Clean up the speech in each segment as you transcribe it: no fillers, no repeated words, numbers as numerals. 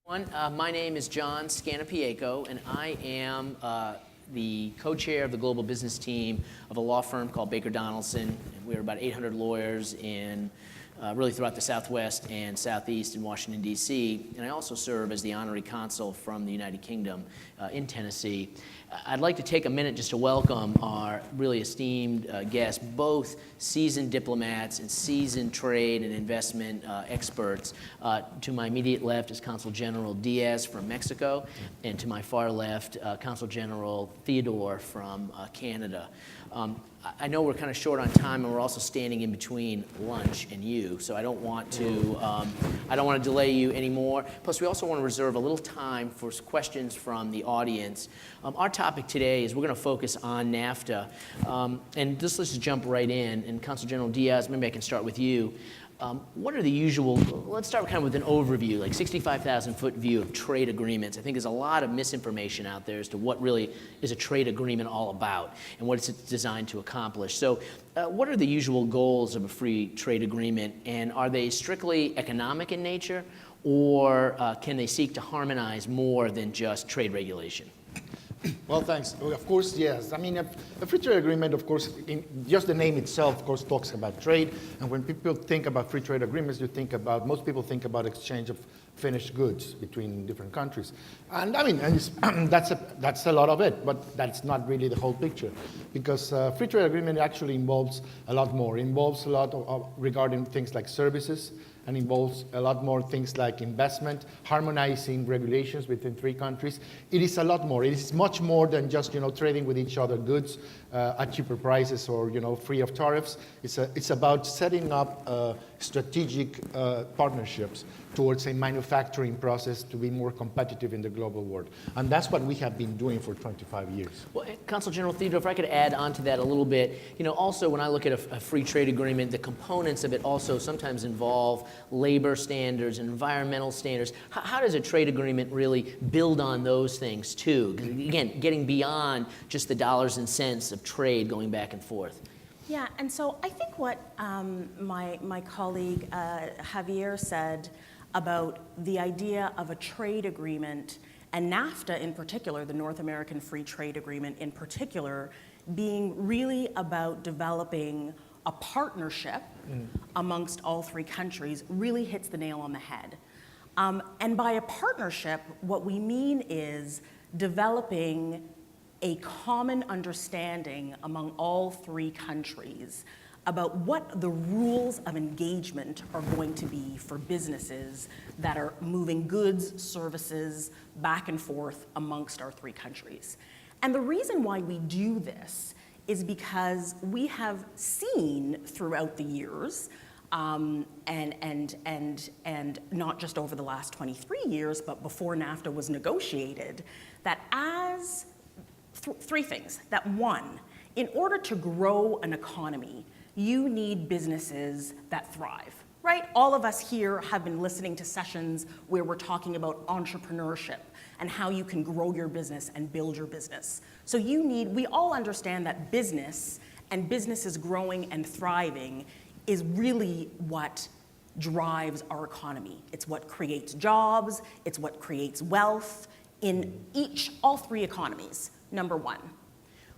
My name is John Scanapiaco, and I am the co-chair of the global business team of a law firm called Baker Donaldson. We're about 800 lawyers in really throughout the Southwest and Southeast in Washington, D.C. And I also serve as the honorary consul from the United Kingdom in Tennessee. I'd like to take a minute just to welcome our really esteemed guests, both seasoned diplomats and seasoned trade and investment experts. To my immediate left is Consul General Diaz from Mexico, and to my far left, Consul General Theodore from Canada. I know we're kind of short on time, and we're also standing in between lunch and you, so I don't want to delay you anymore. Plus, we also want to reserve a little time for questions from the audience. Our topic today is we're going to focus on NAFTA, and let's just jump right in. And Consul General Diaz, maybe I can start with you. What are the usual, let's start kind of with an overview, like 65,000-foot view of trade agreements. I think there's a lot of misinformation out there as to what really is a trade agreement all about and what it's designed to accomplish. So what are the usual goals of a free trade agreement, and are they strictly economic in nature, or can they seek to harmonize more than just trade regulation? Well, thanks. Of course, yes. I mean, a free trade agreement, of course, just the name itself, of course, talks about trade. And when people think about free trade agreements, most people think about exchange of finished goods between different countries. And I mean, that's a lot of it, but that's not really the whole picture. Because free trade agreement actually involves a lot more. It involves a lot regarding things like services, and involves a lot more things like investment, harmonizing regulations within three countries. It is a lot more. It is much more than just trading with each other goods at cheaper prices or free of tariffs. It's about setting up strategic partnerships towards a manufacturing process to be more competitive in the global world. And that's what we have been doing for 25 years. Well, Consul General Theodore, if I could add on to that a little bit, also when I look at a free trade agreement, the components of it also sometimes involve labor standards and environmental standards. How does a trade agreement really build on those things too? 'Cause again, getting beyond just the dollars and cents of trade going back and forth. Yeah, and so I think what my colleague Javier said about the idea of a trade agreement, and NAFTA in particular, the North American Free Trade Agreement in particular, being really about developing a partnership amongst all three countries, really hits the nail on the head. And by a partnership, what we mean is developing a common understanding among all three countries about what the rules of engagement are going to be for businesses that are moving goods, services back and forth amongst our three countries. And the reason why we do this is because we have seen throughout the years, and not just over the last 23 years, but before NAFTA was negotiated, that as three things. That one, in order to grow an economy, you need businesses that thrive, right? All of us here have been listening to sessions where we're talking about entrepreneurship and how you can grow your business and build your business. So we all understand that business and businesses growing and thriving is really what drives our economy. It's what creates jobs, it's what creates wealth in all three economies, number one.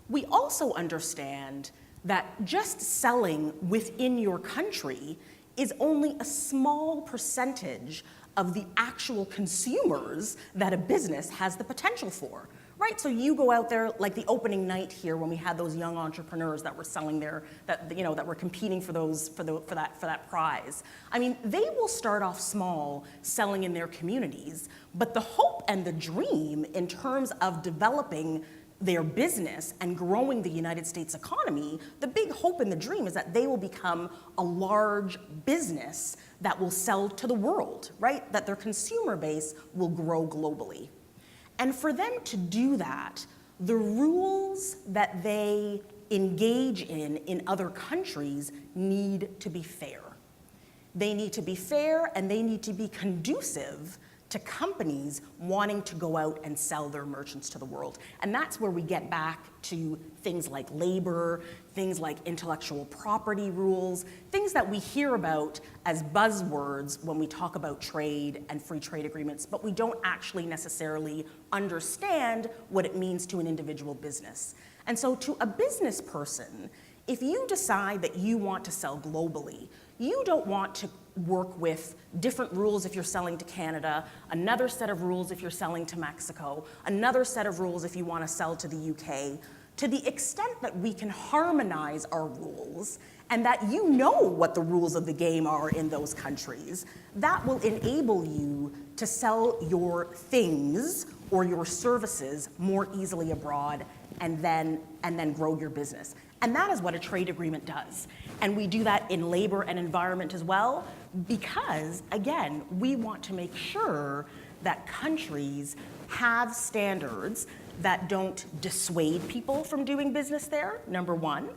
We also understand that just selling within your country is only a small percentage of the actual consumers that a business has the potential for, right? So you go out there, like the opening night here when we had those young entrepreneurs that were selling that were competing for that prize. I mean, they will start off small selling in their communities, but the hope and the dream in terms of developing their business and growing the United States economy, the big hope and the dream is that they will become a large business that will sell to the world, right? That their consumer base will grow globally. And for them to do that, the rules that they engage in other countries need to be fair. They need to be fair and they need to be conducive to companies wanting to go out and sell their merchants to the world. And that's where we get back to things like labor, things like intellectual property rules, things that we hear about as buzzwords when we talk about trade and free trade agreements, but we don't actually necessarily understand what it means to an individual business. And so to a business person, if you decide that you want to sell globally, you don't want to work with different rules if you're selling to Canada, another set of rules if you're selling to Mexico, another set of rules if you want to sell to the UK. To the extent that we can harmonize our rules and that you know what the rules of the game are in those countries, that will enable you to sell your things or your services more easily abroad and then grow your business. And that is what a trade agreement does. And we do that in labor and environment as well, because, again, we want to make sure that countries have standards that don't dissuade people from doing business there, number one,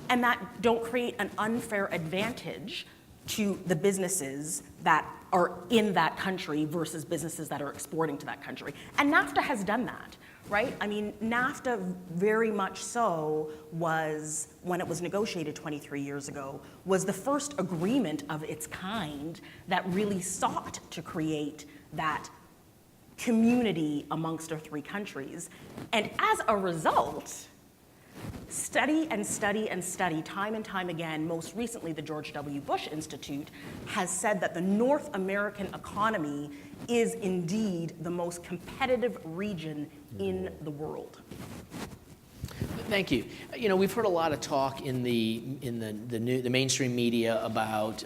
and that don't create an unfair advantage to the businesses that are in that country versus businesses that are exporting to that country. And NAFTA has done that. Right? I mean, NAFTA very much so was, when it was negotiated 23 years ago, was the first agreement of its kind that really sought to create that community amongst our three countries. And as a result, study and study and study, time and time again, most recently the George W. Bush Institute has said that the North American economy is indeed the most competitive region in the world. Thank you. You know, we've heard a lot of talk in the mainstream media about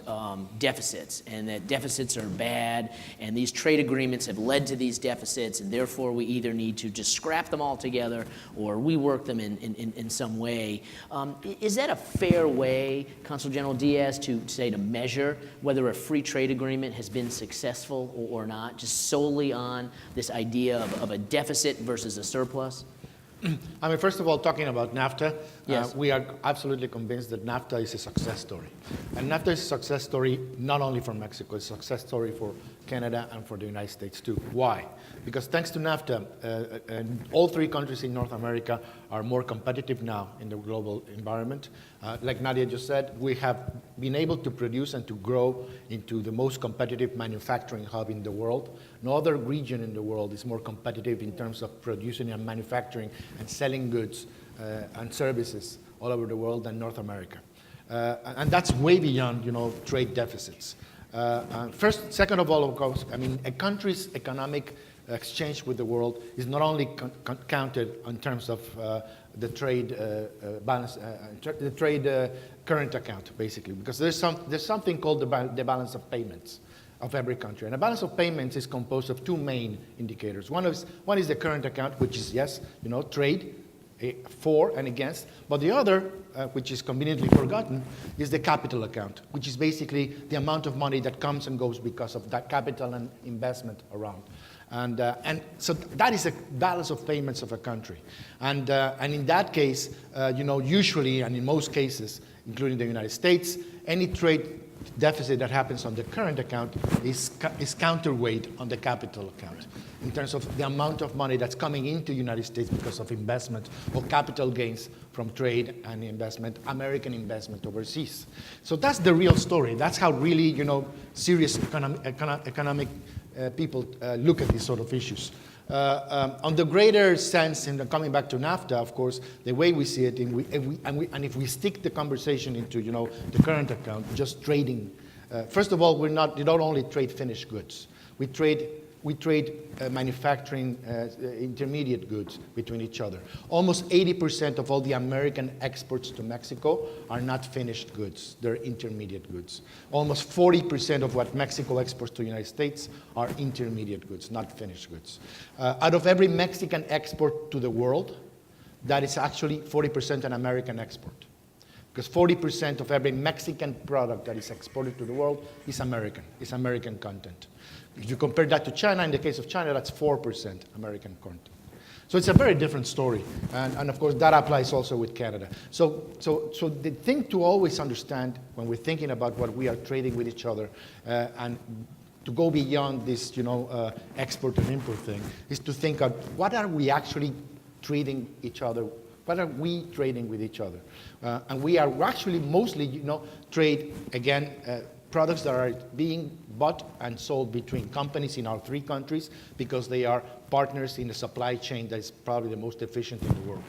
deficits, and that deficits are bad, and these trade agreements have led to these deficits, and therefore we either need to just scrap them altogether or rework them in some way. Is that a fair way, Consul General Diaz, to measure whether a free trade agreement has been successful or not, just solely on this idea of a deficit versus a surplus? I mean, first of all, talking about NAFTA, yes. We are absolutely convinced that NAFTA is a success story. And NAFTA is a success story not only for Mexico, it's a success story for Canada and for the United States too. Why? Because thanks to NAFTA, all three countries in North America are more competitive now in the global environment. Like Nadia just said, we have been able to produce and to grow into the most competitive manufacturing hub in the world. No other region in the world is more competitive in terms of producing and manufacturing and selling goods and services all over the world than North America. And that's way beyond, trade deficits. Second of all, of course, I mean, a country's economic exchange with the world is not only counted in terms of the trade balance, the trade current account, basically, because there's something called the balance of payments of every country. And a balance of payments is composed of two main indicators. One is the current account, which is, yes, trade, for and against. But the other, which is conveniently forgotten, is the capital account, which is basically the amount of money that comes and goes because of that capital and investment around. And so that is a balance of payments of a country. And in that case, usually, and in most cases, including the United States, any trade deficit that happens on the current account is counterweight on the capital account in terms of the amount of money that's coming into the United States because of investment or capital gains from trade and investment, American investment overseas. So that's the real story. That's how really, serious economic people look at these sort of issues. On the greater sense, coming back to NAFTA, of course, the way we see it, and if we stick the conversation into, the current account, just trading. First of all, we don't only trade finished goods. We trade manufacturing intermediate goods between each other. Almost 80% of all the American exports to Mexico are not finished goods. They're intermediate goods. Almost 40% of what Mexico exports to the United States are intermediate goods, not finished goods. Out of every Mexican export to the world, that is actually 40% an American export. Because 40% of every Mexican product that is exported to the world is American content. If you compare that to China, in the case of China, that's 4% American content. So it's a very different story. And of course, that applies also with Canada. So the thing to always understand when we're thinking about what we are trading with each other and to go beyond this, export and import thing, is to think of what are we actually treating each other, what are we trading with each other? And we are actually mostly, trade, again, products that are being bought and sold between companies in our 3 countries because they are partners in a supply chain that is probably the most efficient in the world.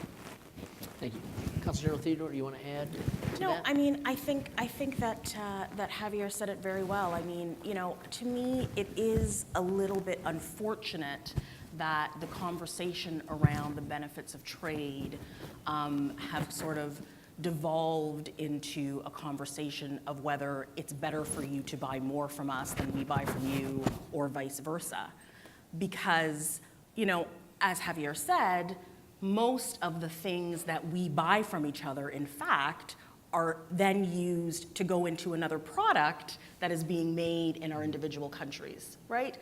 Thank you. Consul General Theodore, do you want to add to No, that? I mean, I think that that Javier said it very well. I mean, to me, it is a little bit unfortunate that the conversation around the benefits of trade have sort of devolved into a conversation of whether it's better for you to buy more from us than we buy from you, or vice versa. Because, as Javier said, most of the things that we buy from each other, in fact, are then used to go into another product that is being made in our individual countries, right?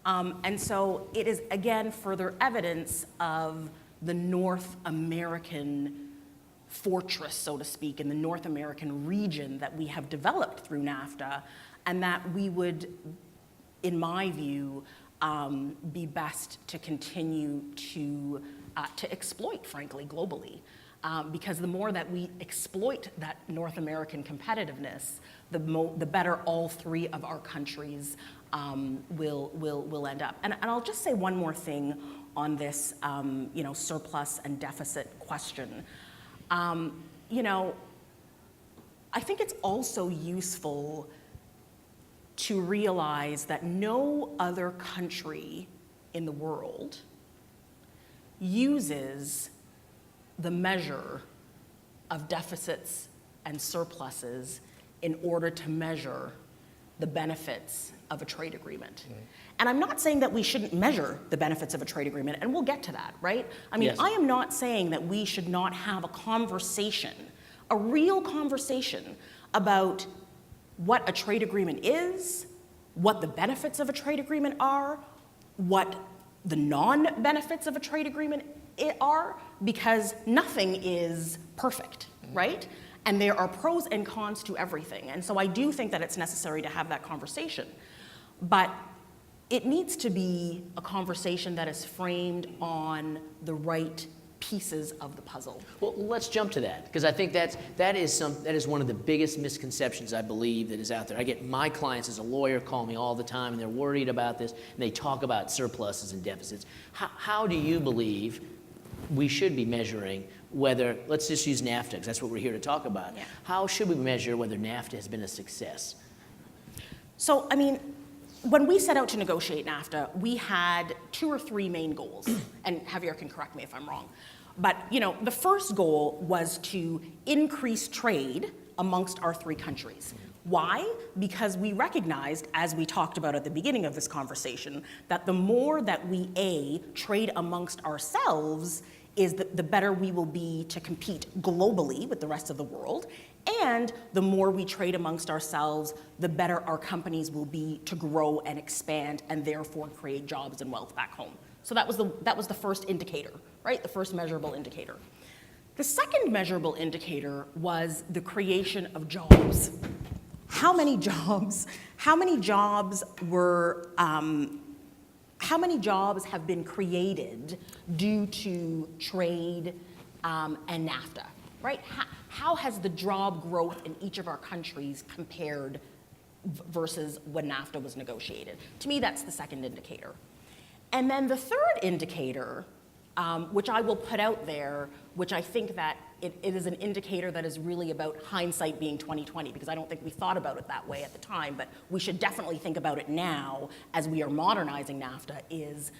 And so it is, again, further evidence of the North American fortress, so to speak, in the North American region that we have developed through NAFTA, and that we would, in my view, be best to continue to exploit, frankly, globally. Because the more that we exploit that North American competitiveness, the better all 3 of our countries will end up. And I'll just say one more thing on this, surplus and deficit question. I think it's also useful to realize that no other country in the world uses the measure of deficits and surpluses in order to measure the benefits of a trade agreement. Mm-hmm. And I'm not saying that we shouldn't measure the benefits of a trade agreement, and we'll get to that, right? I mean, yes. I am not saying that we should not have a conversation, a real conversation about what a trade agreement is, what the benefits of a trade agreement are, what the non-benefits of a trade agreement are, because nothing is perfect, right? And there are pros and cons to everything. And so I do think that it's necessary to have that conversation. But it needs to be a conversation that is framed on the right pieces of the puzzle. Well, let's jump to that, because I think that is one of the biggest misconceptions, I believe, that is out there. I get my clients as a lawyer call me all the time, and they're worried about this, and they talk about surpluses and deficits. How do you believe we should be measuring whether, let's just use NAFTA, because that's what we're here to talk about. Yeah. How should we measure whether NAFTA has been a success? So, I mean, when we set out to negotiate NAFTA, we had 2 or 3 main goals, and Javier can correct me if I'm wrong. But, the first goal was to increase trade amongst our 3 countries. Why? Because we recognized, as we talked about at the beginning of this conversation, that the more that we, trade amongst ourselves, is the better we will be to compete globally with the rest of the world, and the more we trade amongst ourselves, the better our companies will be to grow and expand and therefore create jobs and wealth back home. So that was the first indicator, right? The first measurable indicator. The second measurable indicator was the creation of jobs. How many jobs have been created due to trade and NAFTA, right? How has the job growth in each of our countries compared versus when NAFTA was negotiated? To me, that's the second indicator. And then the third indicator, which I will put out there, which I think that it is an indicator that is really about hindsight being 20/20, because I don't think we thought about it that way at the time, but we should definitely think about it now as we are modernizing NAFTA, is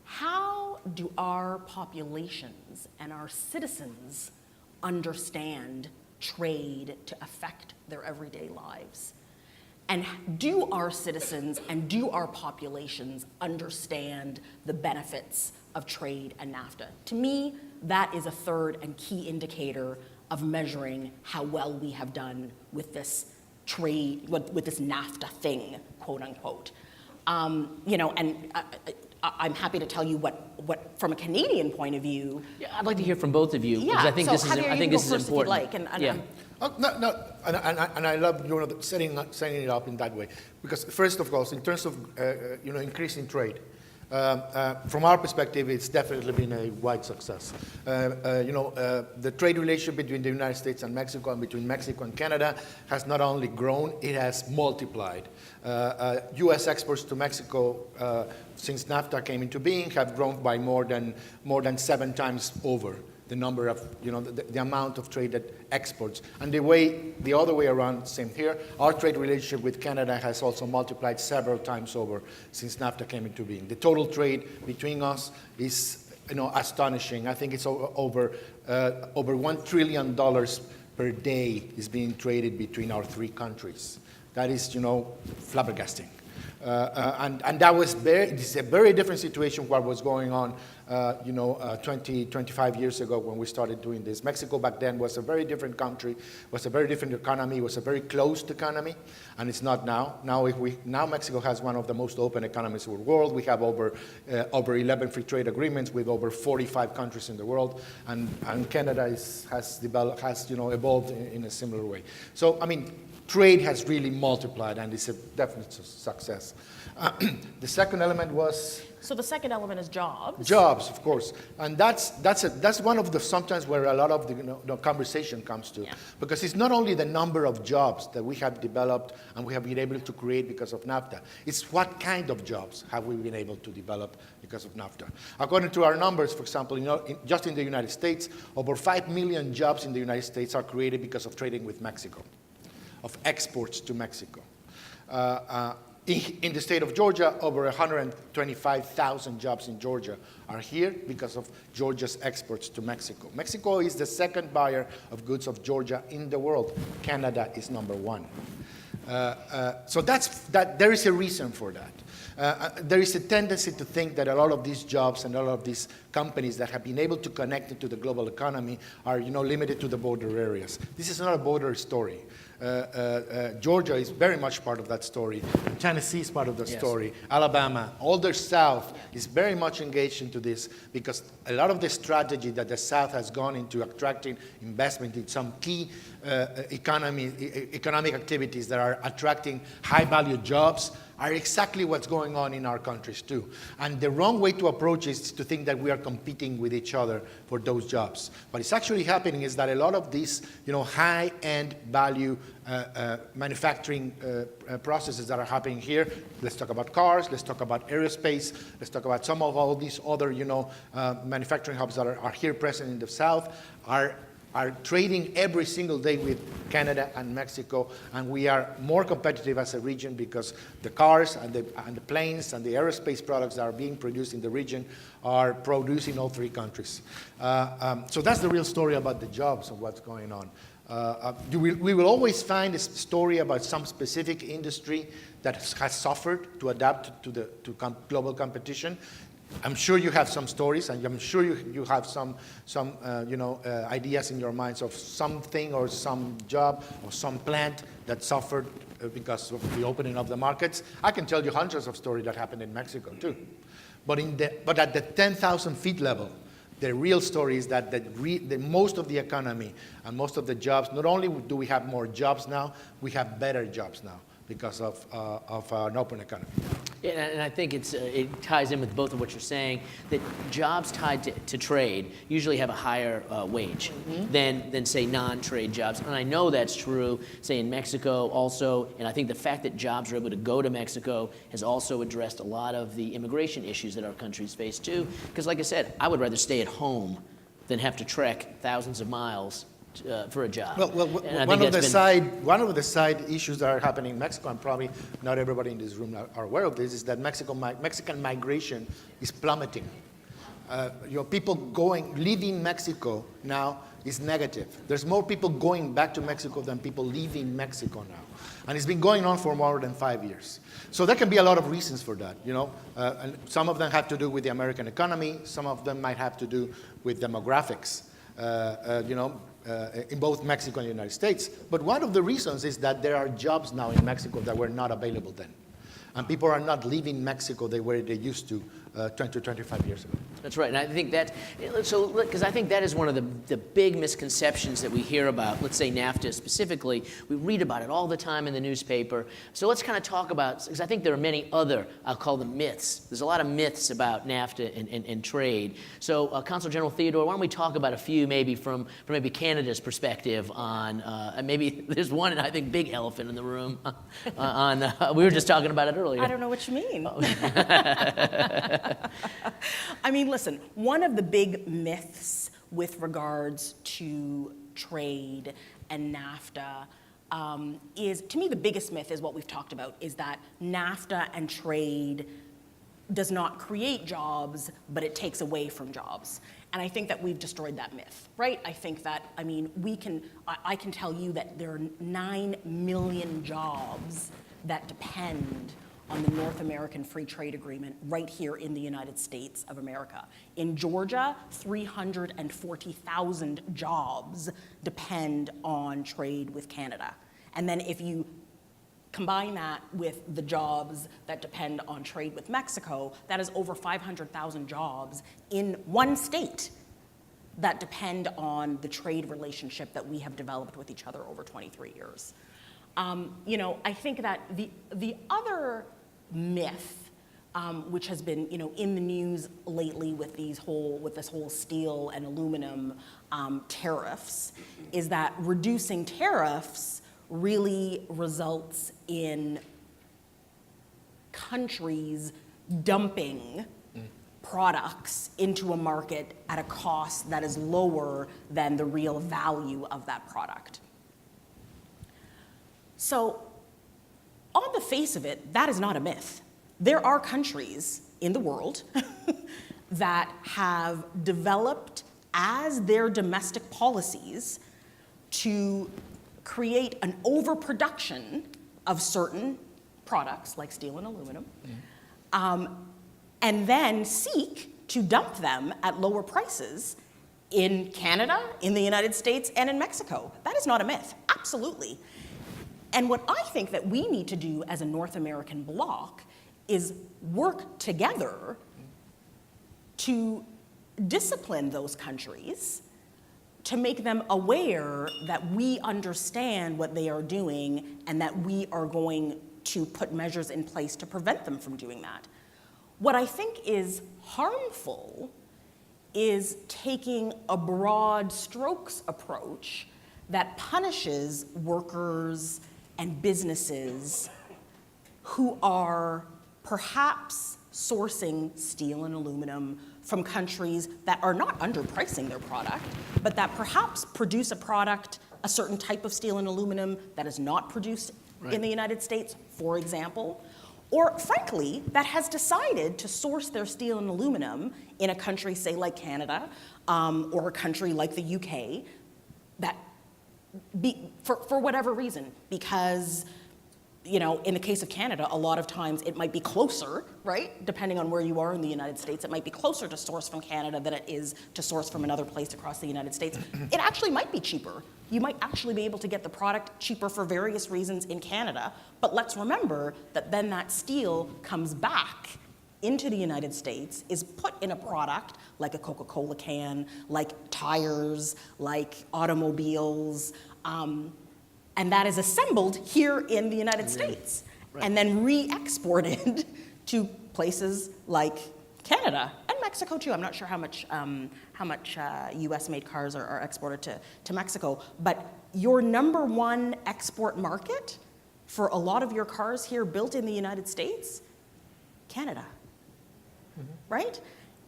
how do our populations and our citizens understand trade to affect their everyday lives? And do our citizens and do our populations understand the benefits of trade and NAFTA? To me, that is a third and key indicator of measuring how well we have done with this trade, with this NAFTA thing, quote unquote. And I'm happy to tell you what from a Canadian point of view. Yeah, I'd like to hear from both of you, because I think so this is, Javier, I you think can this go is first if you'd important. like, and Yeah. No, and I love setting it up in that way, because first of all, in terms of increasing trade, from our perspective, it's definitely been a wide success. The trade relationship between the United States and Mexico, and between Mexico and Canada, has not only grown, it has multiplied. U.S. exports to Mexico since NAFTA came into being have grown by more than 7 times over the number of, the amount of traded exports. And the other way around, same here, our trade relationship with Canada has also multiplied several times over since NAFTA came into being. The total trade between us is, astonishing. I think it's over $1 trillion per day is being traded between our 3 countries. That is, flabbergasting. And that was this is a very different situation what was going on 25 years ago when we started doing this. Mexico back then was a very different country, was a very different economy, was a very closed economy, and it's not now. Now Mexico has one of the most open economies in the world. We have over 11 free trade agreements with over 45 countries in the world, and Canada has evolved in a similar way. So, I mean, trade has really multiplied, and it's a definite success. The second element was? So the second element is jobs. Jobs, of course. And that's one of the sometimes where a lot of the conversation comes to. Yeah. Because it's not only the number of jobs that we have developed and we have been able to create because of NAFTA. It's what kind of jobs have we been able to develop because of NAFTA. According to our numbers, for example, just in the United States, over 5 million jobs in the United States are created because of trading with Mexico, of exports to Mexico. In the state of Georgia, over 125,000 jobs in Georgia are here because of Georgia's exports to Mexico. Mexico is the second buyer of goods of Georgia in the world. Canada is number 1. So there is a reason for that. There is a tendency to think that a lot of these jobs and a lot of these companies that have been able to connect into the global economy are limited to the border areas. This is not a border story. Georgia is very much part of that story. Tennessee is part of the story. Alabama, all the South is very much engaged into this because a lot of the strategy that the South has gone into attracting investment in some key economic activities that are attracting high-value jobs are exactly what's going on in our countries too. And the wrong way to approach is to think that we are competing with each other for those jobs. What is actually happening is that a lot of these high-end value manufacturing processes that are happening here, let's talk about cars, let's talk about aerospace, let's talk about some of all these other manufacturing hubs that are here present in the South, are trading every single day with Canada and Mexico, and we are more competitive as a region because the cars and the planes and the aerospace products that are being produced in the region are produced in all 3 countries. So that's the real story about the jobs and what's going on. We will always find a story about some specific industry that has suffered to adapt to global competition. I'm sure you have some stories, and I'm sure you have some ideas in your minds of something or some job or some plant that suffered because of the opening of the markets. I can tell you hundreds of stories that happened in Mexico too. But at the 10,000 feet level, the real story is that the most of the economy and most of the jobs, not only do we have more jobs now, we have better jobs now because of an open economy. Yeah, and I think it ties in with both of what you're saying, that jobs tied to trade usually have a higher wage than, say, non-trade jobs. And I know that's true, say, in Mexico also, and I think the fact that jobs are able to go to Mexico has also addressed a lot of the immigration issues that our countries face too. Because like I said, I would rather stay at home than have to trek thousands of miles for a job. Well, one of the side issues that are happening in Mexico, and probably not everybody in this room are aware of this, is that Mexican migration is plummeting. People leaving Mexico now is negative. There's more people going back to Mexico than people leaving Mexico now. And it's been going on for more than 5 years. So there can be a lot of reasons for that, and some of them have to do with the American economy. Some of them might have to do with demographics. In both Mexico and the United States. But one of the reasons is that there are jobs now in Mexico that were not available then. And people are not leaving Mexico the way they used to 20 to 25 years ago. That's right, and I think that, so, because I think that is one of the big misconceptions that we hear about, let's say NAFTA specifically. We read about it all the time in the newspaper. So let's kind of talk about, because I think there are many other, I'll call them myths. There's a lot of myths about NAFTA and trade. So Consul General Theodore, why don't we talk about a few maybe from maybe Canada's perspective on, and maybe there's one, I think, big elephant in the room on, we were just talking about it earlier. I don't know what you mean. I mean, listen, one of the big myths with regards to trade and NAFTA is, to me, the biggest myth is what we've talked about, is that NAFTA and trade does not create jobs, but it takes away from jobs. And I think that we've destroyed that myth, right? I think that, I mean, I can tell you that there are 9 million jobs that depend on the North American Free Trade Agreement right here in the United States of America. In Georgia, 340,000 jobs depend on trade with Canada. And then if you combine that with the jobs that depend on trade with Mexico, that is over 500,000 jobs in one state that depend on the trade relationship that we have developed with each other over 23 years. You know, I think that the other myth, which has been, you know, in the news lately with this whole steel and aluminum tariffs, is that reducing tariffs really results in countries dumping products into a market at a cost that is lower than the real value of that product. So, on the face of it, that is not a myth. There are countries in the world that have developed as their domestic policies to create an overproduction of certain products like steel and aluminum, and then seek to dump them at lower prices in Canada, in the United States, and in Mexico. That is not a myth, absolutely. And what I think that we need to do as a North American bloc is work together to discipline those countries, to make them aware that we understand what they are doing and that we are going to put measures in place to prevent them from doing that. What I think is harmful is taking a broad strokes approach that punishes workers and businesses who are perhaps sourcing steel and aluminum from countries that are not underpricing their product, but that perhaps produce a product, a certain type of steel and aluminum that is not produced in the United States, for example, or frankly, that has decided to source their steel and aluminum in a country, say like Canada, or a country like the UK, that for whatever reason, because, you know, in the case of Canada, a lot of times it might be closer, right? Depending on where you are in the United States, it might be closer to source from Canada than it is to source from another place across the United States. It actually might be cheaper. You might actually be able to get the product cheaper for various reasons in Canada, but let's remember that then that steel comes back into the United States, is put in a product like a Coca-Cola can, like tires, like automobiles, and that is assembled here in the United States, and then re-exported to places like Canada and Mexico too. I'm not sure how much U.S.-made cars are exported to Mexico, but your number one export market for a lot of your cars here built in the United States, Canada, right?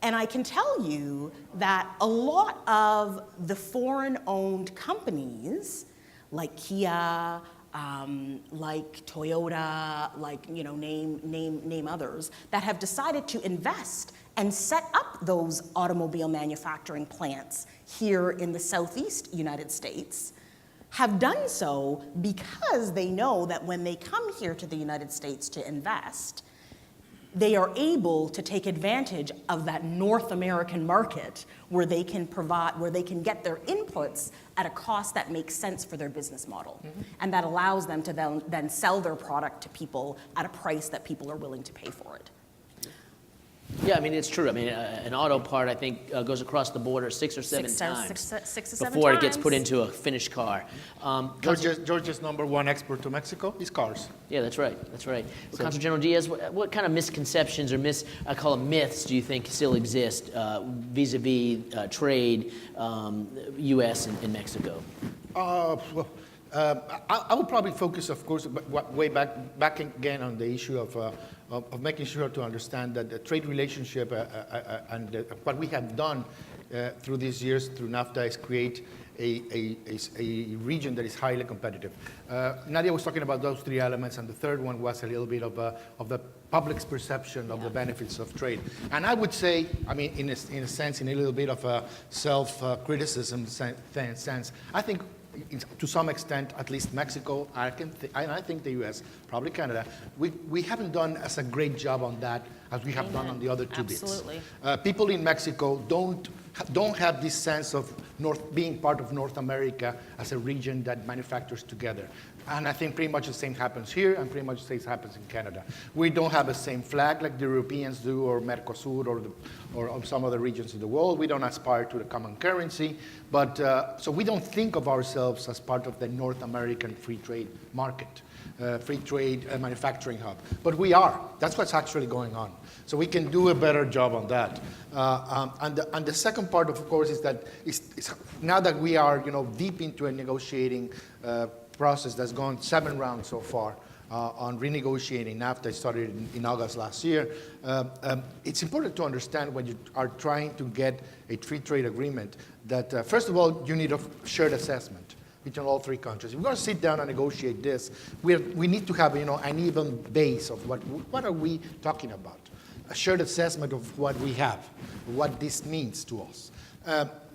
And I can tell you that a lot of the foreign-owned companies, like Kia, like Toyota, like, you know, name others, that have decided to invest and set up those automobile manufacturing plants here in the Southeast United States, have done so because they know that when they come here to the United States to invest, they are able to take advantage of that North American market where they can get their inputs at a cost that makes sense for their business model. And that allows them to then sell their product to people at a price that people are willing to pay for it. Yeah, I mean, it's true. I mean, an auto part, I think, goes across the border 6 or 7 times six to seven before it gets put times. into a finished car. Georgia's number one export to Mexico is cars. Yeah, that's right. That's right. Well, Consul General Diaz, what kind of misconceptions or I call them myths, do you think still exist vis-a-vis trade, U.S. and Mexico? I would probably focus, of course, way back again on the issue of making sure to understand that the trade relationship and what we have done through these years through NAFTA is create a region that is highly competitive. Nadia was talking about those 3 elements, and the third one was a little bit of the public's perception of the benefits of trade. And I would say, I mean, in a sense, in a little bit of a self-criticism sense, I think to some extent, at least Mexico, and I think the U.S., probably Canada, we haven't done as a great job on that as we have done on the other 2 Absolutely. bits. People in Mexico don't have this sense of being part of North America as a region that manufactures together. And I think pretty much the same happens here, and pretty much the same happens in Canada. We don't have the same flag like the Europeans do, or Mercosur, or some other regions of the world. We don't aspire to the common currency, but so we don't think of ourselves as part of the North American free trade market, free trade manufacturing hub. But we are. That's what's actually going on. So we can do a better job on that. And the second part, of course, is that now that we are, deep into a negotiating process that's gone 7 rounds so far on renegotiating NAFTA. It started in August last year. It's important to understand when you are trying to get a free trade agreement that, first of all, you need a shared assessment between all 3 countries. If we're going to sit down and negotiate this, we need to have an even base of what are we talking about. A shared assessment of what we have, what this means to us.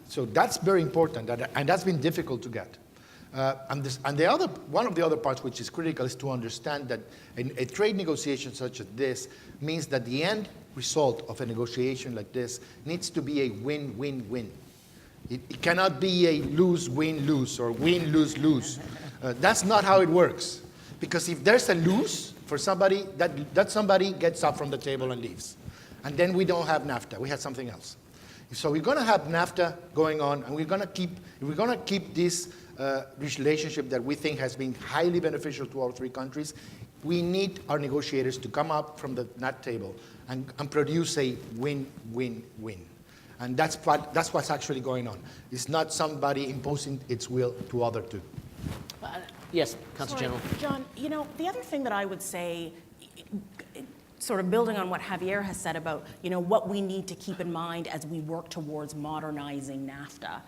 So that's very important, and that's been difficult to get. And one of the other parts which is critical is to understand that a trade negotiation such as this means that the end result of a negotiation like this needs to be a win-win-win. It cannot be a lose-win-lose or win-lose-lose. That's not how it works. Because if there's a lose for somebody, that somebody gets up from the table and leaves. And then we don't have NAFTA. We have something else. So we're going to have NAFTA going on, and we're going to keep this relationship that we think has been highly beneficial to all 3 countries. We need our negotiators to come up from that table and produce a win-win-win. And that's what's actually going on. It's not somebody imposing its will to other 2. Yes, Consul General. John, the other thing that I would say, sort of building on what Javier has said about, what we need to keep in mind as we work towards modernizing NAFTA.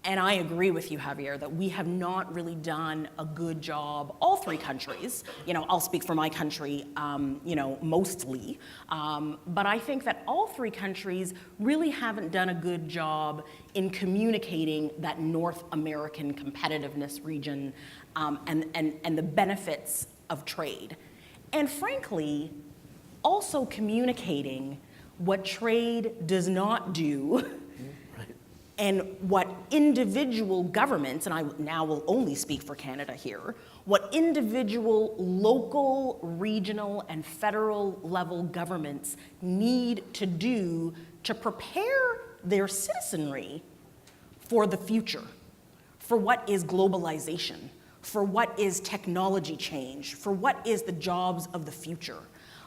And I agree with you, Javier, that we have not really done a good job, all 3 countries. I'll speak for my country, mostly. But I think that all 3 countries really haven't done a good job in communicating that North American competitiveness region and the benefits of trade. And frankly, also communicating what trade does not do and what individual governments, and I now will only speak for Canada here, what individual local, regional, and federal level governments need to do to prepare their citizenry for the future, for what is globalization, for what is technology change, for what is the jobs of the future.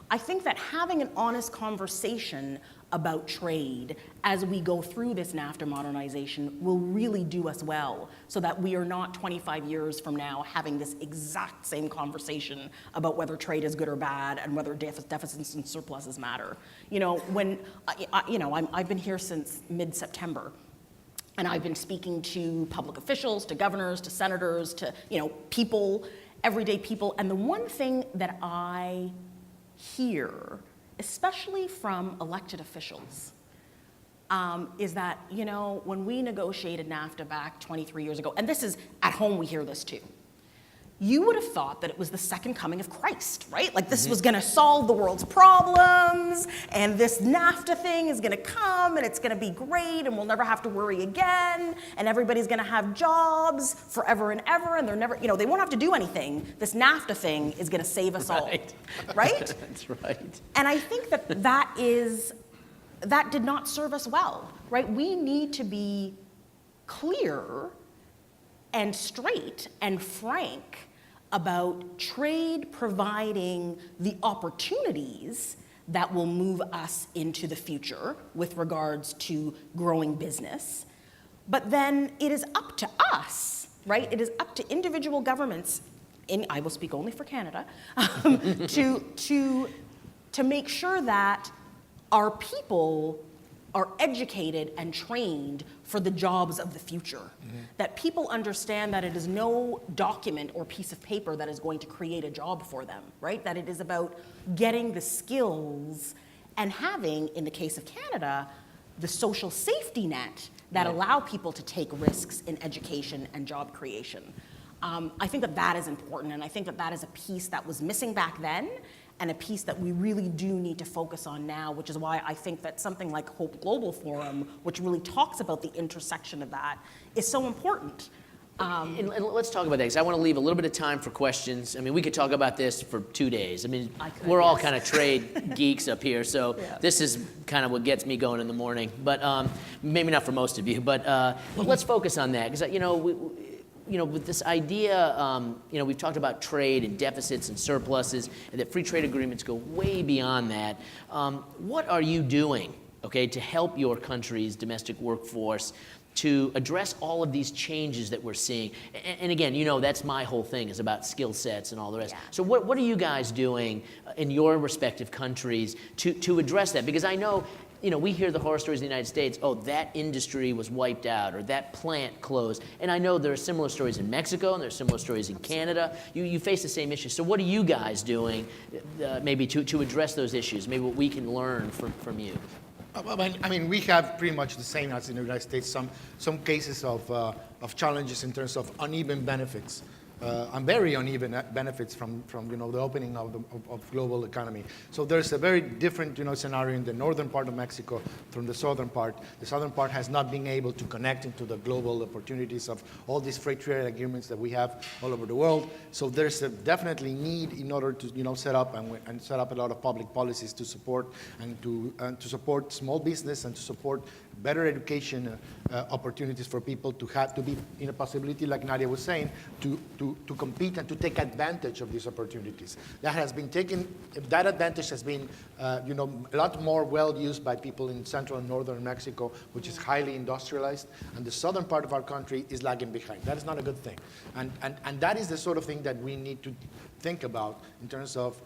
I think that having an honest conversation about trade as we go through this NAFTA modernization will really do us well, so that we are not 25 years from now having this exact same conversation about whether trade is good or bad and whether deficits and surpluses matter. I've been here since mid-September, and I've been speaking to public officials, to governors, to senators, to people, everyday people, and the one thing that I hear, especially from elected officials, is that, when we negotiated NAFTA back 23 years ago, and this is, at home we hear this too, you would have thought that it was the second coming of Christ, right? Like this was gonna solve the world's problems, and this NAFTA thing is gonna come, and it's gonna be great, and we'll never have to worry again, and everybody's gonna have jobs forever and ever, and they're never, they won't have to do anything. This NAFTA thing is gonna save us all, right? That's right. And I think that is that did not serve us well, right? We need to be clear and straight and frank about trade providing the opportunities that will move us into the future with regards to growing business. But then it is up to us, right? It is up to individual governments, I will speak only for Canada, to make sure that our people are educated and trained for the jobs of the future. Mm-hmm. That people understand that it is no document or piece of paper that is going to create a job for them, right? That it is about getting the skills and having, in the case of Canada, the social safety net that allow people to take risks in education and job creation. I think that that is important, and I think that that is a piece that was missing back then, and a piece that we really do need to focus on now, which is why I think that something like Hope Global Forum, which really talks about the intersection of that, is so important. And let's talk about that, because I want to leave a little bit of time for questions. I mean, we could talk about this for 2 days. I mean, we're all kind of trade geeks up here, so this is kind of what gets me going in the morning. But maybe not for most of you, but let's focus on that, because, with this idea, we've talked about trade and deficits and surpluses, and that free trade agreements go way beyond that. What are you doing, to help your country's domestic workforce to address all of these changes that we're seeing? And again, that's my whole thing, is about skill sets and all the rest. Yeah. So what are you guys doing in your respective countries to address that? Because I know, we hear the horror stories in the United States, that industry was wiped out, or that plant closed. And I know there are similar stories in Mexico, and there are similar stories in Canada. You face the same issues. So what are you guys doing maybe to address those issues? Maybe what we can learn from you? I mean, we have pretty much the same as in the United States, some cases of challenges in terms of uneven benefits. And very uneven benefits from the opening of global economy. So there's a very different scenario in the northern part of Mexico from the southern part. The southern part has not been able to connect into the global opportunities of all these free trade agreements that we have all over the world. So there's a definitely need in order to set up and set up a lot of public policies to support and to support small business and to support better education opportunities for people to be in a possibility, like Nadia was saying, to compete and to take advantage of these opportunities. That advantage has been a lot more well used by people in central and northern Mexico, which is highly industrialized, and the southern part of our country is lagging behind. That is not a good thing. And that is the sort of thing that we need to think about in terms of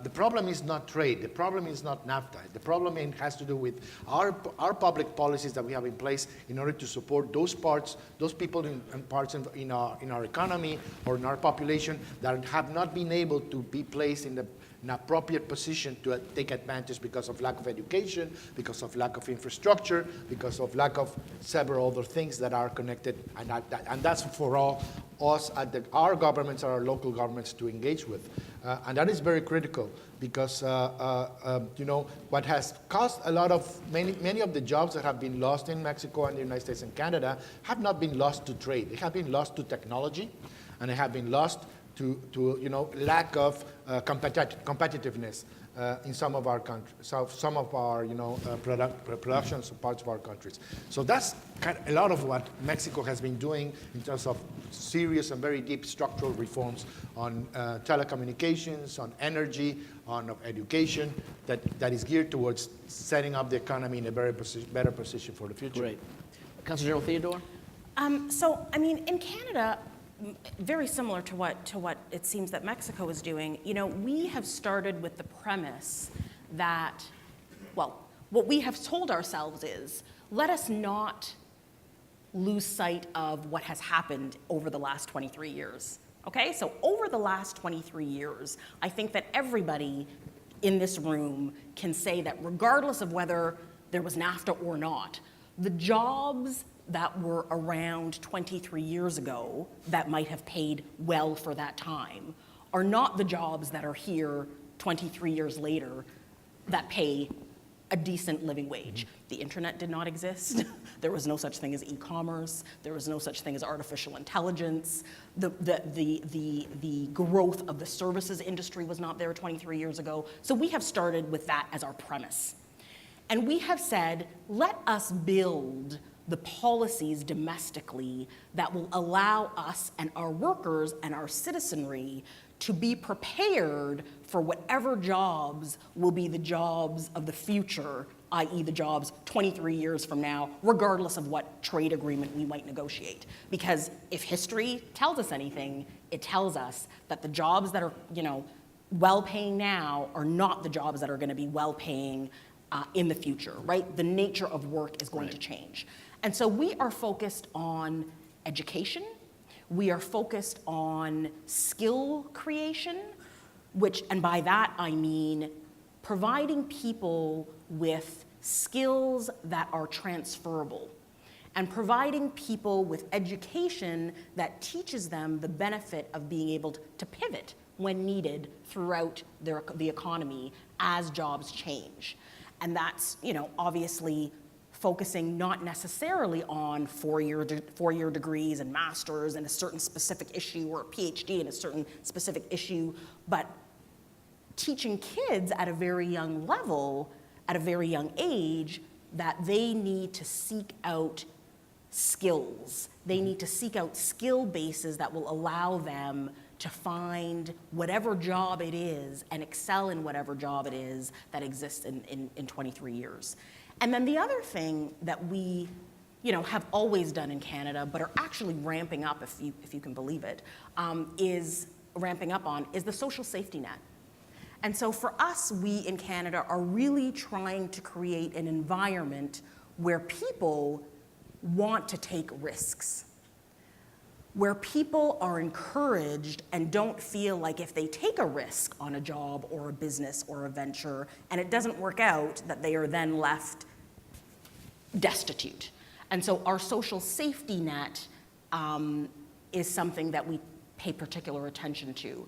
the problem is not trade. The problem is not NAFTA. The problem has to do with our public policies that we have in place in order to support those people and parts in our economy or in our population that have not been able to be placed in an appropriate position to take advantage because of lack of education, because of lack of infrastructure, because of lack of several other things that are connected, and that's for all us at our governments or our local governments to engage with. And that is very critical because what has caused a lot of many of the jobs that have been lost in Mexico and the United States and Canada have not been lost to trade. They have been lost to technology, and they have been lost to lack of competitiveness in some of our countries, some of our production parts of our countries. So that's a lot of what Mexico has been doing in terms of serious and very deep structural reforms on telecommunications, on energy, on education, that is geared towards setting up the economy in a better position for the future. Great. Councilor General Theodore? So, I mean, in Canada, very similar to what it seems that Mexico is doing, we have started with the premise that, well, what we have told ourselves is, let us not lose sight of what has happened over the last 23 years. Okay, so over the last 23 years, I think that everybody in this room can say that regardless of whether there was NAFTA or not, the jobs that were around 23 years ago that might have paid well for that time are not the jobs that are here 23 years later that pay a decent living wage. The internet did not exist. There was no such thing as e-commerce. There was no such thing as artificial intelligence. The growth of the services industry was not there 23 years ago. So we have started with that as our premise. And we have said, let us build the policies domestically that will allow us and our workers and our citizenry to be prepared for whatever jobs will be the jobs of the future, i.e. the jobs 23 years from now, regardless of what trade agreement we might negotiate. Because if history tells us anything, it tells us that the jobs that are, well-paying now are not the jobs that are going to be well-paying in the future, right? The nature of work is going to change. And so we are focused on education. We are focused on skill creation, and by that I mean providing people with skills that are transferable and providing people with education that teaches them the benefit of being able to pivot when needed throughout the economy as jobs change. And that's, obviously focusing not necessarily on four-year degrees and masters in a certain specific issue or a PhD in a certain specific issue, but teaching kids at a very young level, at a very young age, that they need to seek out skills. They need to seek out skill bases that will allow them to find whatever job it is and excel in whatever job it is that exists in 23 years. And then the other thing that we have always done in Canada, but are actually ramping up, if you can believe it, is the social safety net. And so for us, we in Canada are really trying to create an environment where people want to take risks, where people are encouraged and don't feel like if they take a risk on a job or a business or a venture and it doesn't work out, that they are then left destitute. And so our social safety net is something that we pay particular attention to,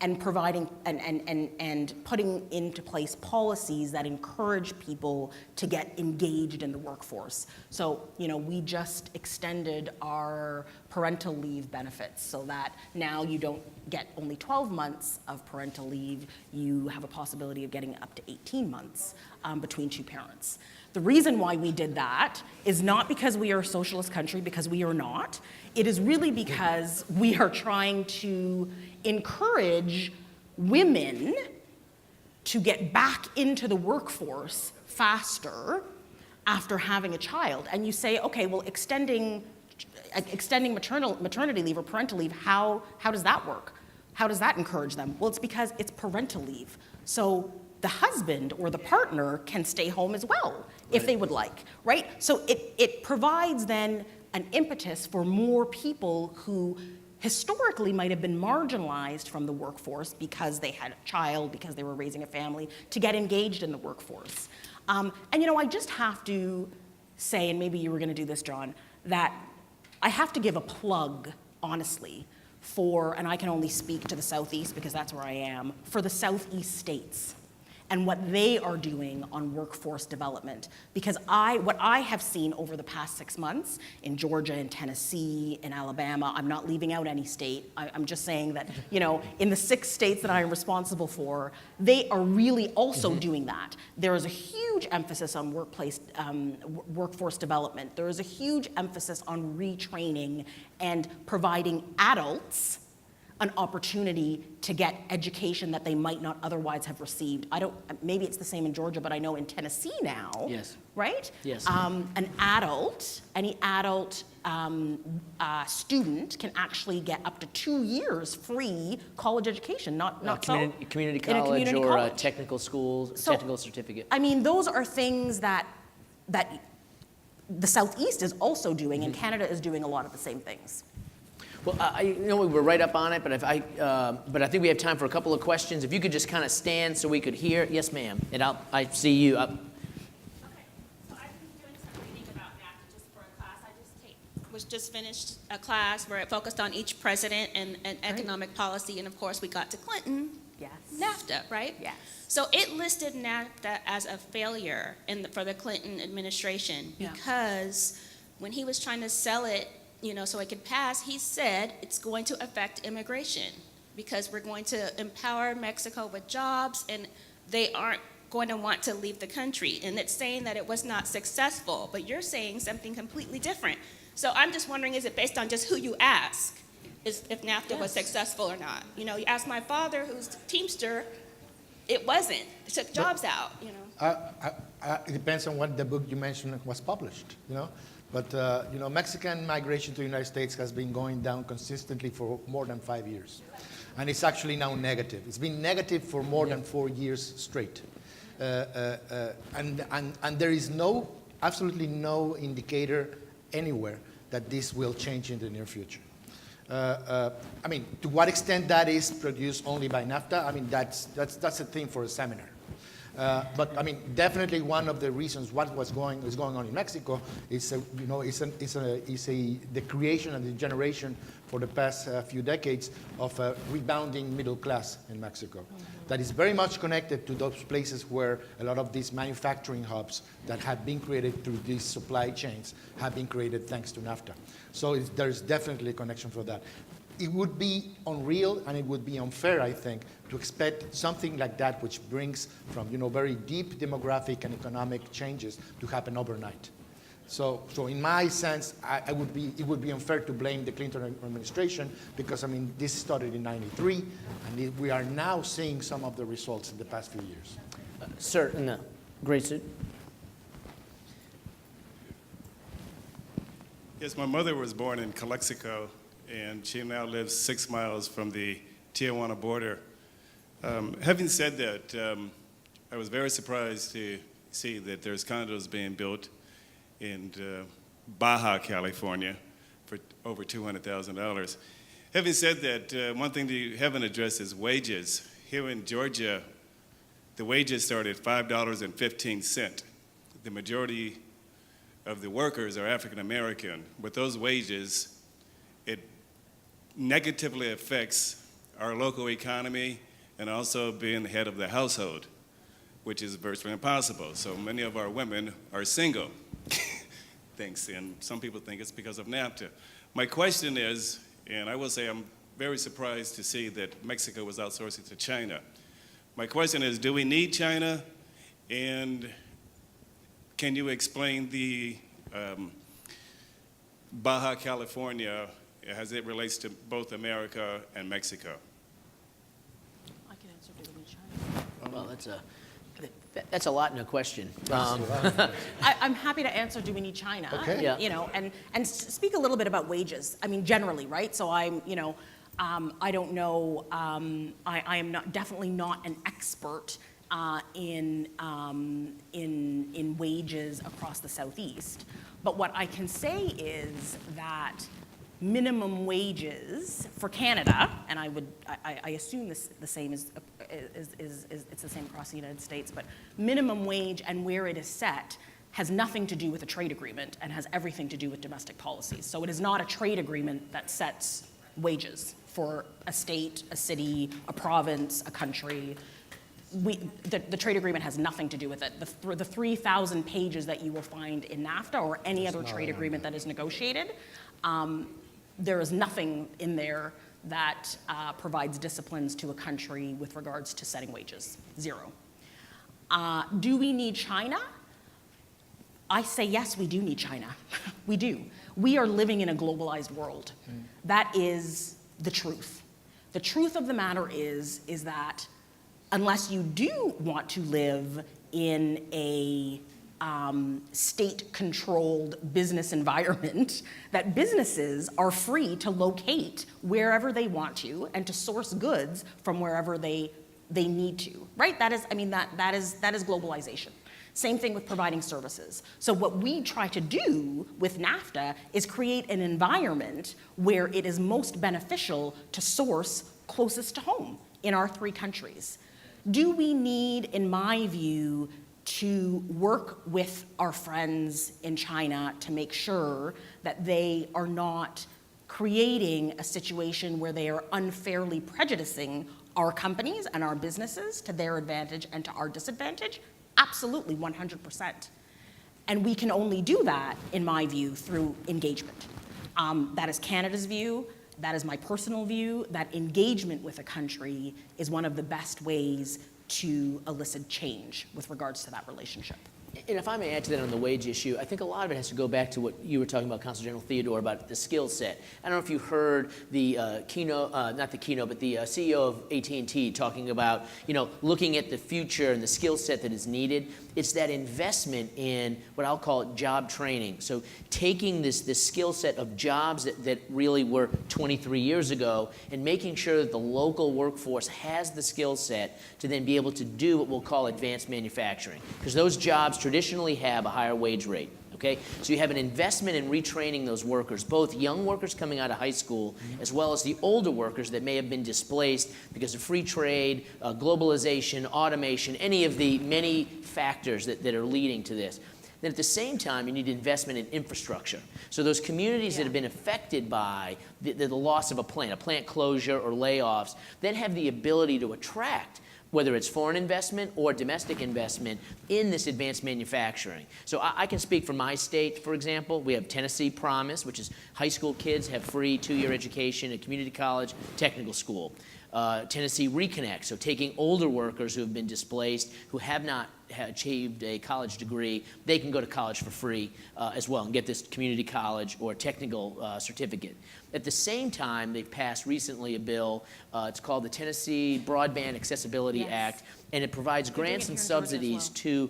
and providing and putting into place policies that encourage people to get engaged in the workforce. So, we just extended our parental leave benefits so that now you don't get only 12 months of parental leave, you have a possibility of getting up to 18 months between two parents. The reason why we did that is not because we are a socialist country, because we are not. It is really because we are trying to encourage women to get back into the workforce faster after having a child. And you say, okay, well, extending maternity leave or parental leave, how does that work? How does that encourage them? Well, it's because it's parental leave. So the husband or the partner can stay home as well if they would like, right? So it provides then an impetus for more people who historically might have been marginalized from the workforce because they had a child, because they were raising a family, to get engaged in the workforce. And I just have to say, and maybe you were gonna do this, John, that I have to give a plug, honestly, and I can only speak to the Southeast because that's where I am, for the Southeast states and what they are doing on workforce development. Because what I have seen over the past 6 months in Georgia, in Tennessee, in Alabama, I'm not leaving out any state, I'm just saying that, in the 6 states that I am responsible for, they are really also doing that. There is a huge emphasis on workforce development. There is a huge emphasis on retraining and providing adults an opportunity to get education that they might not otherwise have received. Maybe it's the same in Georgia, but I know in Tennessee now, yes, right? Yes. Any adult student can actually get up to 2 years free college education, community in a college community or college. a technical school, So, technical certificate. I mean, those are things that the Southeast is also doing, and Canada is doing a lot of the same things. Well, we were right up on it, but but I think we have time for a couple of questions. If you could just kind of stand so we could hear. Yes, ma'am. And I see you. Okay, so I've been doing some reading about NAFTA just for a class I just finished a class where it focused on each president and economic policy, and of course we got to Clinton. Yes. NAFTA, right? Yes. So it listed NAFTA as a failure for the Clinton administration because when he was trying to sell it, so it could pass, he said it's going to affect immigration because we're going to empower Mexico with jobs and they aren't going to want to leave the country, and it's saying that it was not successful, but you're saying something completely different. So I'm just wondering, is it based on just who you ask, if NAFTA was successful or not? You know, you ask my father, who's a Teamster, it wasn't. It took jobs out, you know. It depends on what the book you mentioned was published, you know. But, you know, Mexican migration to the United States has been going down consistently for more than 5 years. And it's actually now negative. It's been negative for more than 4 years straight. And there is absolutely no indicator anywhere that this will change in the near future. I mean, to what extent that is produced only by NAFTA, I mean, that's a thing for a seminar. But I mean, definitely one of the reasons what is going on in Mexico is, you know, the creation and the generation for the past few decades of a rebounding middle class in Mexico. Mm-hmm. That is very much connected to those places where a lot of these manufacturing hubs that have been created through these supply chains have been created thanks to NAFTA. So there's definitely a connection for that. It would be unreal and it would be unfair, I think, to expect something like that, which brings from, you know, very deep demographic and economic changes, to happen overnight. So in my sense, it would be unfair to blame the Clinton administration, because, I mean, this started in '93, and we are now seeing some of the results in the past few years. Sir, in the gray suit. Yes, my mother was born in Calexico, and she now lives 6 miles from the Tijuana border. Having said that, I was very surprised to see that there's condos being built in Baja California for over $200,000. Having said that, one thing that you haven't addressed is wages. Here in Georgia, the wages start at $5.15. The majority of the workers are African American. With those wages, it negatively affects our local economy and also being the head of the household, which is virtually impossible. So many of our women are single, thanks, and some people think it's because of NAFTA. My question is, and I will say I'm very surprised to see that Mexico was outsourcing to China. My question is, do we need China? And can you explain the Baja California as it relates to both America and Mexico? I can answer, do we need China? Well, that's a lot in a question. I'm happy to answer, do we need China? Okay. Yeah. You know, and speak a little bit about wages. I mean, generally, right? So I'm, you know, I don't know, I am definitely not an expert in wages across the Southeast. But what I can say is that minimum wages for Canada, and I assume the same is it's the same across the United States, but minimum wage and where it is set has nothing to do with a trade agreement and has everything to do with domestic policies. So it is not a trade agreement that sets wages for a state, a city, a province, a country. The trade agreement has nothing to do with it. The 3,000 pages that you will find in NAFTA or any other trade agreement that is negotiated, there is nothing in there that provides disciplines to a country with regards to setting wages. Zero. Do we need China? I say yes, we do need China. We do. We are living in a globalized world. That is the truth. The truth of the matter is that unless you do want to live in a state-controlled business environment, that businesses are free to locate wherever they want to and to source goods from wherever they need to, right? That is, I mean, that is globalization. Same thing with providing services. So what we try to do with NAFTA is create an environment where it is most beneficial to source closest to home in our 3 countries. Do we need, in my view, to work with our friends in China to make sure that they are not creating a situation where they are unfairly prejudicing our companies and our businesses to their advantage and to our disadvantage? Absolutely, 100%. And we can only do that, in my view, through engagement. That is Canada's view. That is my personal view, that engagement with a country is one of the best ways to elicit change with regards to that relationship. And if I may add to that on the wage issue, I think a lot of it has to go back to what you were talking about, Consul General Theodore, about the skill set. I don't know if you heard the keynote, not the keynote, but the CEO of AT&T talking about, looking at the future and the skill set that is needed. It's that investment in what I'll call job training. So taking this skill set of jobs that really were 23 years ago and making sure that the local workforce has the skill set to then be able to do what we'll call advanced manufacturing. Because those jobs traditionally have a higher wage rate. Okay? So you have an investment in retraining those workers, both young workers coming out of high school, as well as the older workers that may have been displaced because of free trade, globalization, automation, any of the many factors that are leading to this. Then at the same time, you need investment in infrastructure. So those communities that have been affected by the loss of a plant closure or layoffs, then have the ability to attract whether it's foreign investment or domestic investment in this advanced manufacturing. So I can speak for my state, for example. We have Tennessee Promise, which is high school kids have free 2-year education at community college, technical school. Tennessee Reconnect, so taking older workers who have been displaced, who have not achieved a college degree, they can go to college for free as well and get this community college or technical certificate. At the same time, they've passed recently a bill, it's called the Tennessee Broadband Accessibility Act, and it provides grants and subsidies to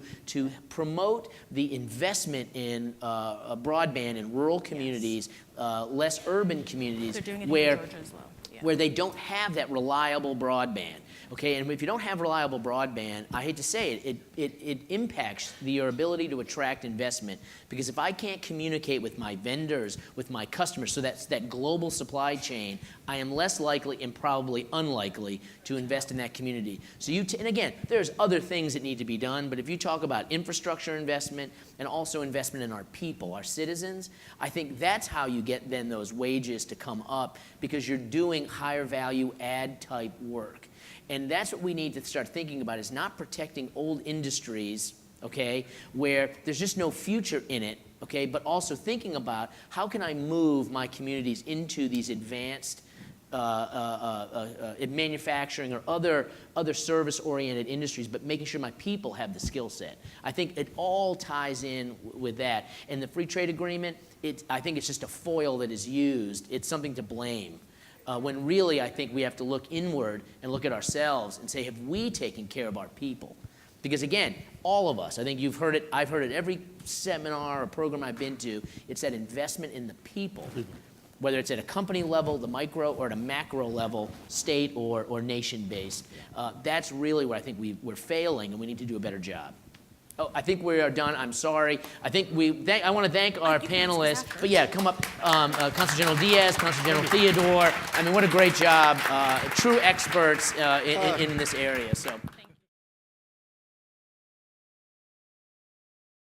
promote the investment in broadband in rural communities, less urban communities, They're doing it where in Georgia as well. where they don't have that reliable broadband. Okay, and if you don't have reliable broadband, I hate to say it, it impacts your ability to attract investment. Because if I can't communicate with my vendors, with my customers, so that's that global supply chain, I am less likely and probably unlikely to invest in that community. So and again, there's other things that need to be done, but if you talk about infrastructure investment and also investment in our people, our citizens, I think that's how you get then those wages to come up, because you're doing higher value add type work. And that's what we need to start thinking about, is not protecting old industries, okay, where there's just no future in it, okay, but also thinking about how can I move my communities into these advanced manufacturing or other service-oriented industries, but making sure my people have the skill set. I think it all ties in with that. And the free trade agreement, I think it's just a foil that is used. It's something to blame. When really I think we have to look inward and look at ourselves and say, have we taken care of our people? Because again, all of us, I think you've heard it, I've heard it every seminar or program I've been to, it's that investment in the people. Whether it's at a company level, the micro, or at a macro level, state or nation-based. That's really where I think we're failing, and we need to do a better job. Oh, I think we are done. I'm sorry. I think I want to thank our panelists. But yeah, come up, Consul General Diaz, Consul General Theodore. I mean, what a great job. True experts in this area. So.